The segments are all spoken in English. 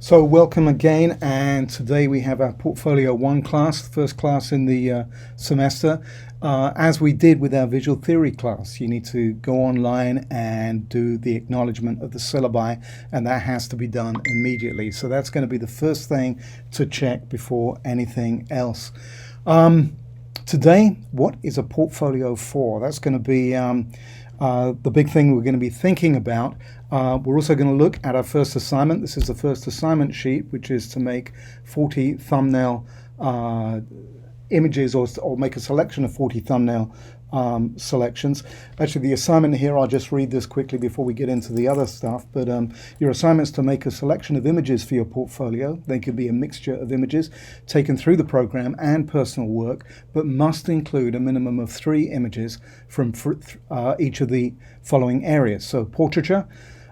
So welcome again, and today we have our Portfolio 1 class, the first class in the semester. As we did with our Visual Theory class, you need to go online and do the acknowledgement of the syllabi, and that has to be done immediately. So that's going to be the first thing to check before anything else. Today, what is a portfolio for? That's going to be the big thing we're going to be thinking about. We're also going to look at our first assignment. This is the first assignment sheet, which is to make 40 thumbnail images or make a selection of 40 thumbnail selections. Actually, the assignment here, I'll just read this quickly before we get into the other stuff, but your assignment is to make a selection of images for your portfolio. They could be a mixture of images taken through the program and personal work, but must include a minimum of 3 images from each of the following areas. So portraiture,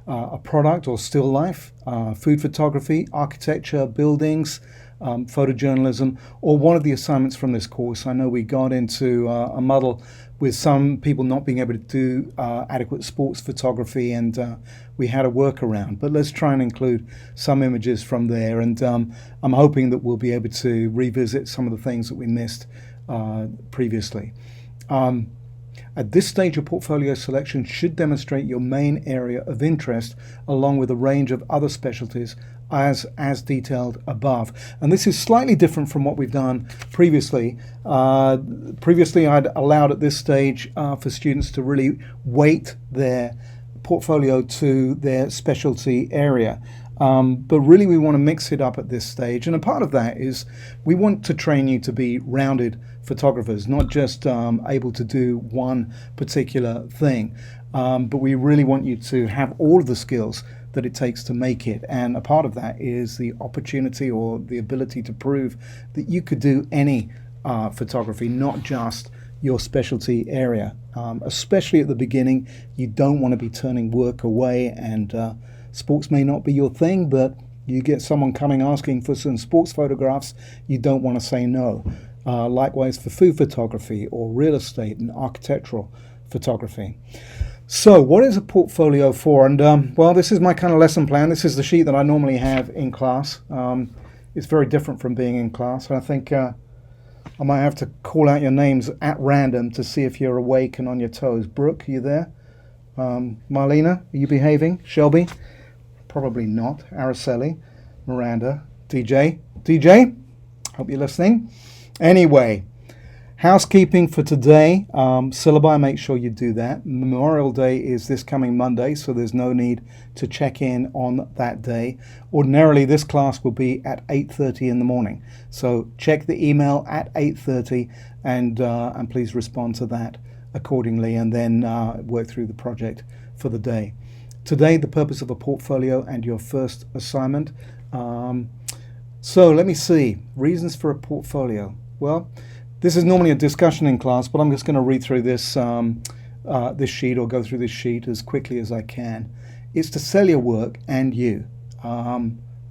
a product or still life, food photography, architecture, buildings, photojournalism, or one of the assignments from this course. I know we got into a muddle with some people not being able to do adequate sports photography, and we had a workaround. But let's try and include some images from there, and I'm hoping that we'll be able to revisit some of the things that we missed previously. At this stage, your portfolio selection should demonstrate your main area of interest along with a range of other specialties as detailed above. And this is slightly different from what we've done previously. Previously, I'd allowed at this stage for students to really weight their portfolio to their specialty area. But really we want to mix it up at this stage, and a part of that is we want to train you to be rounded photographers, not just able to do one particular thing, but we really want you to have all of the skills that it takes to make it, and a part of that is the opportunity or the ability to prove that you could do any photography, not just your specialty area. Especially at the beginning, you don't want to be turning work away, and sports may not be your thing, but you get someone coming asking for some sports photographs, you don't want to say no. Likewise for food photography or real estate and architectural photography. So what is a portfolio for? And well, this is my kind of lesson plan. This is the sheet that I normally have in class. It's very different from being in class. And I think I might have to call out your names at random to see if you're awake and on your toes. Brooke, are you there? Marlena, are you behaving? Shelby? Probably not. Araceli, Miranda, DJ, hope you're listening. Anyway, housekeeping for today, syllabi, make sure you do that. Memorial Day is this coming Monday, so there's no need to check in on that day. Ordinarily, this class will be at 8:30 in the morning, so check the email at 8:30 and please respond to that accordingly, and then work through the project for the day. Today, the purpose of a portfolio and your first assignment. So let me see, reasons for a portfolio. Well, this is normally a discussion in class, but I'm just going to read through this this sheet, or go through this sheet as quickly as I can. It's to sell your work and you.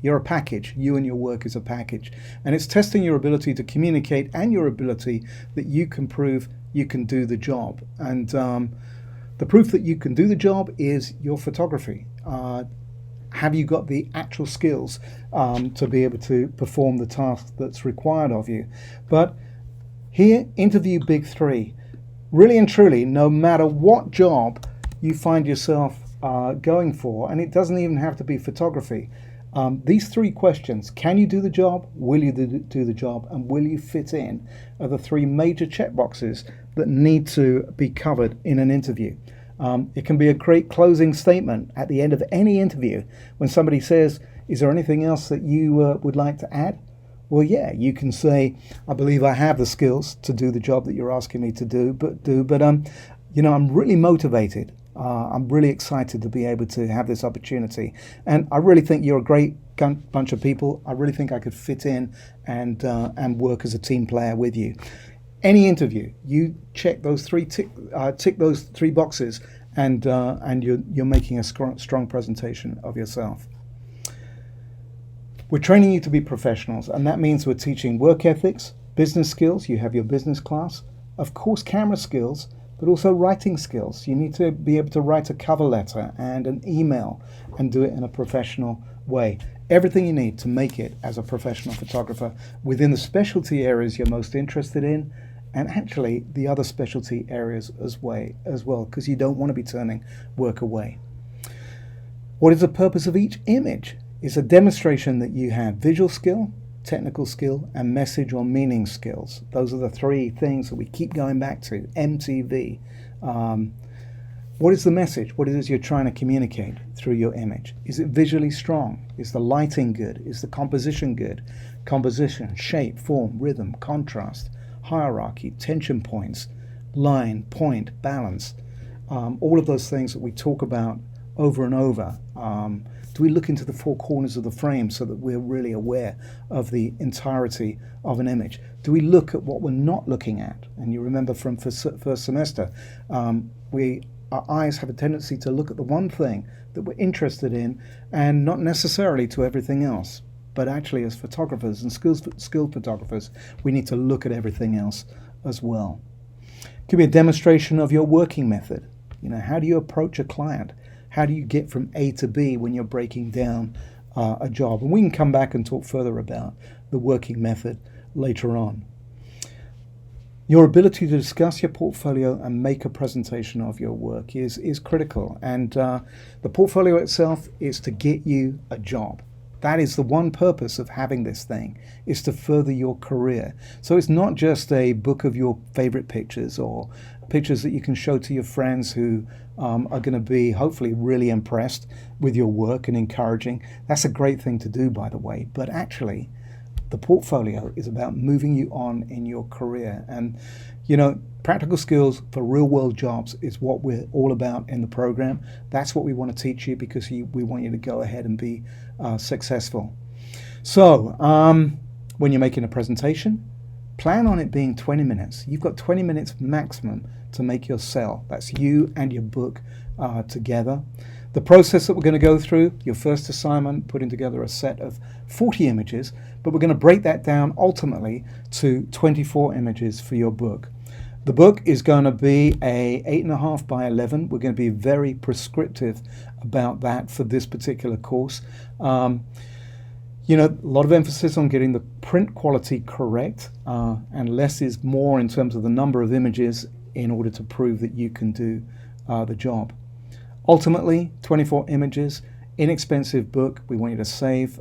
You're a package. You and your work is a package. And it's testing your ability to communicate and your ability that you can prove you can do the job. And the proof that you can do the job is your photography. Have you got the actual skills to be able to perform the task that's required of you? But here, interview big 3. Really and truly, no matter what job you find yourself going for, and it doesn't even have to be photography, these 3 questions: can you do the job, will you do the job, and will you fit in, are the 3 major checkboxes that need to be covered in an interview. It can be a great closing statement at the end of any interview when somebody says, is there anything else that you would like to add? Well, yeah, you can say, I believe I have the skills to do the job that you're asking me to do, but you know, I'm really motivated. I'm really excited to be able to have this opportunity, and I really think you're a great bunch of people. I really think I could fit in and work as a team player with you. Any interview, you check those 3 tick those 3 boxes, and you're making a strong presentation of yourself. We're training you to be professionals, and that means we're teaching work ethics, business skills. You have your business class, of course, camera skills, but also writing skills. You need to be able to write a cover letter and an email and do it in a professional way. Everything you need to make it as a professional photographer within the specialty areas you're most interested in, and actually the other specialty areas as well, because you don't want to be turning work away. What is the purpose of each image? It's a demonstration that you have visual skill, technical skill, and message or meaning skills. Those are the three things that we keep going back to. MTV. What is the message? What is it you're trying to communicate through your image? Is it visually strong? Is the lighting good? Is the composition good? Composition, shape, form, rhythm, contrast, hierarchy, tension points, line, point, balance. All of those things that we talk about over and over. Do we look into the four corners of the frame so that we're really aware of the entirety of an image? Do we look at what we're not looking at? And you remember from first semester, our eyes have a tendency to look at the one thing that we're interested in and not necessarily to everything else. But actually, as photographers and skilled photographers, we need to look at everything else as well. It could be a demonstration of your working method. How do you approach a client? How do you get from A to B when you're breaking down a job? And we can come back and talk further about the working method later on. Your ability to discuss your portfolio and make a presentation of your work is critical. And the portfolio itself is to get you a job. That is the one purpose of having this thing, is to further your career. So it's not just a book of your favorite pictures or pictures that you can show to your friends who are going to be hopefully really impressed with your work and encouraging. That's a great thing to do, by the way. But actually, the portfolio is about moving you on in your career. And, practical skills for real world jobs is what we're all about in the program. That's what we want to teach you because we want you to go ahead and be successful. So when you're making a presentation, plan on it being 20 minutes. You've got 20 minutes maximum to make your sell. That's you and your book together. The process that we're going to go through, your first assignment, putting together a set of 40 images, but we're going to break that down ultimately to 24 images for your book. The book is going to be a 8.5 by 11. We're going to be very prescriptive about that for this particular course. A lot of emphasis on getting the print quality correct, and less is more in terms of the number of images in order to prove that you can do the job. Ultimately, 24 images, inexpensive book. We want you to save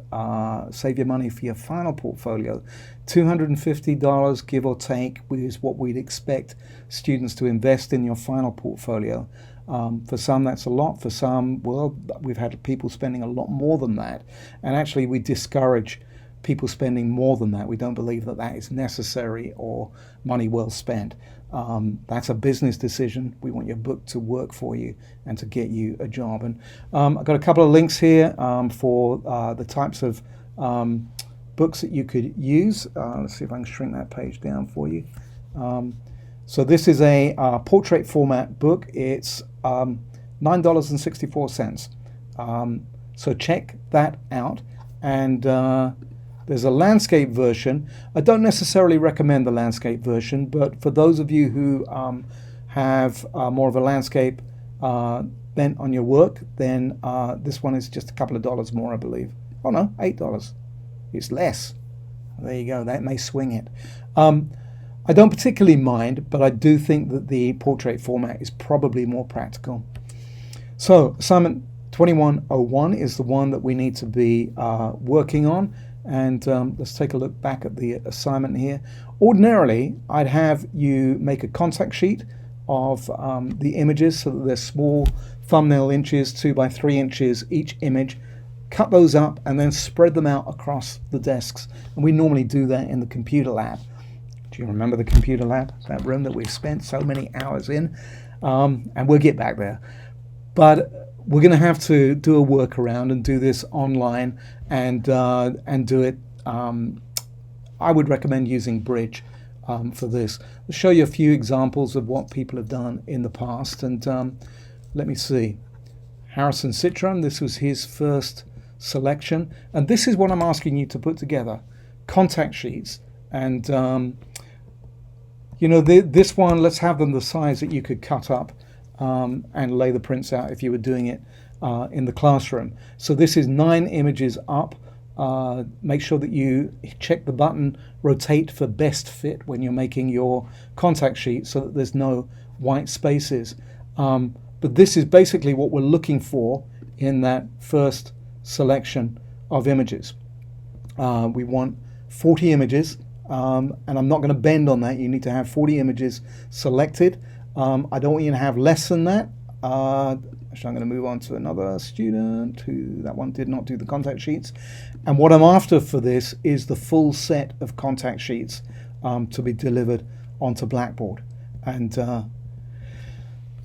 your money for your final portfolio. $250, give or take, is what we'd expect students to invest in your final portfolio. For some, that's a lot. For some, we've had people spending a lot more than that. And actually, we discourage people spending more than that. We don't believe that that is necessary or money well spent. That's a business decision. We want your book to work for you and to get you a job. And I've got a couple of links here for the types of books that you could use. Let's see if I can shrink that page down for you. So this is a portrait format book. It's $9.64. So check that out. And there's a landscape version. I don't necessarily recommend the landscape version, but for those of you who have more of a landscape bent on your work, then this one is just a couple of dollars more, I believe. Oh no, $8. It's less. There you go. That may swing it. I don't particularly mind, but I do think that the portrait format is probably more practical. So assignment 2101 is the one that we need to be working on. And let's take a look back at the assignment here. Ordinarily, I'd have you make a contact sheet of the images so that they're small thumbnail inches, 2 by 3 inches each image. Cut those up and then spread them out across the desks. And we normally do that in the computer lab. Do you remember the computer lab? That room that we've spent so many hours in? And we'll get back there. But we're going to have to do a workaround and do this online and do it. I would recommend using Bridge for this. I'll show you a few examples of what people have done in the past. And let me see. Harrison Citron, this was his first selection. And this is what I'm asking you to put together. Contact sheets. And, You know, this one, let's have them the size that you could cut up and lay the prints out if you were doing it in the classroom. So this is 9 images up. Make sure that you check the button rotate for best fit when you're making your contact sheet so that there's no white spaces. But this is basically what we're looking for in that first selection of images. We want 40 images, and I'm not going to bend on that. You need to have 40 images selected. I don't want you to have less than that. Actually, I'm going to move on to another student who, that one did not do the contact sheets. And what I'm after for this is the full set of contact sheets to be delivered onto Blackboard. And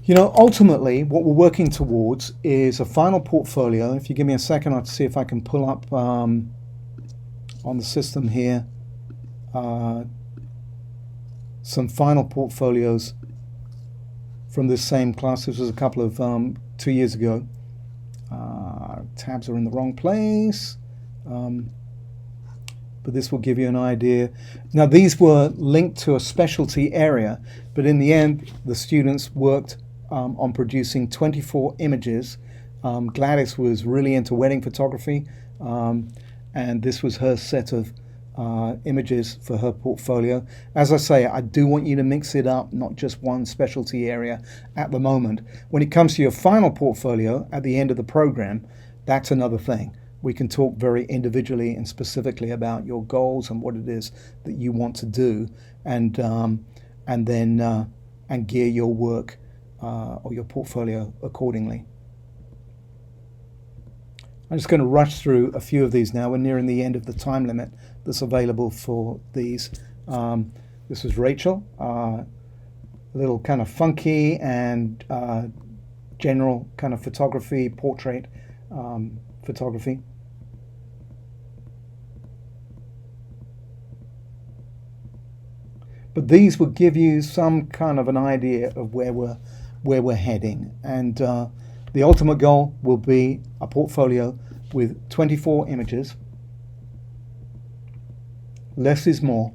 you know, ultimately, what we're working towards is a final portfolio. If you give me a second, I'll see if I can pull up on the system here some final portfolios from this same class. This was a couple of 2 years ago. Tabs are in the wrong place, but this will give you an idea. Now, these were linked to a specialty area, but in the end, the students worked on producing 24 images. Gladys was really into wedding photography, and this was her set of images for her portfolio. As I say, I do want you to mix it up, not just one specialty area at the moment. When it comes to your final portfolio at the end of the program, that's another thing. We can talk very individually and specifically about your goals and what it is that you want to do, and then gear your work or your portfolio accordingly. I'm just going to rush through a few of these now. We're nearing the end of the time limit that's available for these. This was Rachel, a little kind of funky and general kind of photography, portrait photography. But these will give you some kind of an idea of where we're heading, and the ultimate goal will be a portfolio with 24 images. Less is more,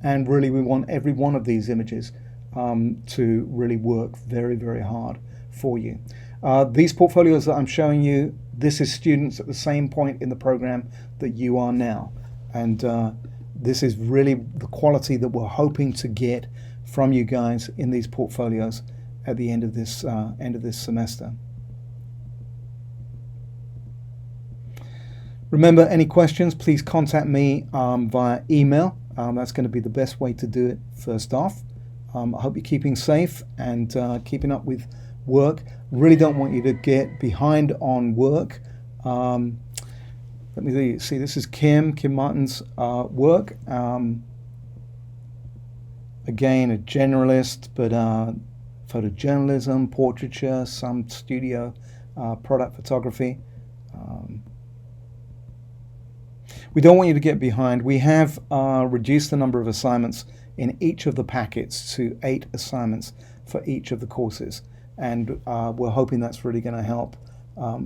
and really we want every one of these images to really work very, very hard for you. These portfolios that I'm showing you, this is students at the same point in the program that you are now, and this is really the quality that we're hoping to get from you guys in these portfolios at the end of this semester. Remember, any questions, please contact me via email. That's going to be the best way to do it first off. I hope you're keeping safe and keeping up with work. Really don't want you to get behind on work. Let me see, this is Kim Martin's work. Again, a generalist, but photojournalism, portraiture, some studio product photography. We don't want you to get behind. We have reduced the number of assignments in each of the packets to 8 assignments for each of the courses, and we're hoping that's really going to help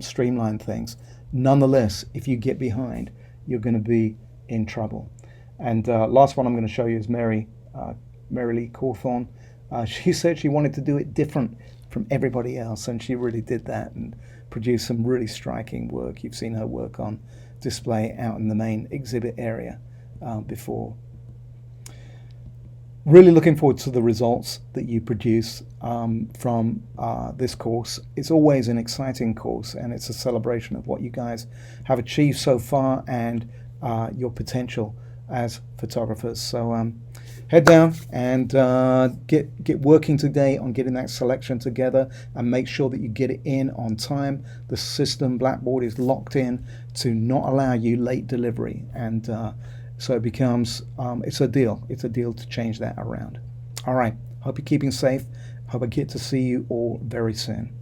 streamline things. Nonetheless, if you get behind, you're going to be in trouble. And last one I'm going to show you is Mary Lee Cawthorn. She said she wanted to do it different from everybody else, and she really did that and produced some really striking work. You've seen her work on display out in the main exhibit area before. Really looking forward to the results that you produce from this course. It's always an exciting course, and it's a celebration of what you guys have achieved so far and your potential as photographers. So head down and get working today on getting that selection together, and make sure that you get it in on time. The system, Blackboard, is locked in to not allow you late delivery, and so it becomes it's a deal to change that around. All right, hope you're keeping safe. Hope I get to see you all very soon.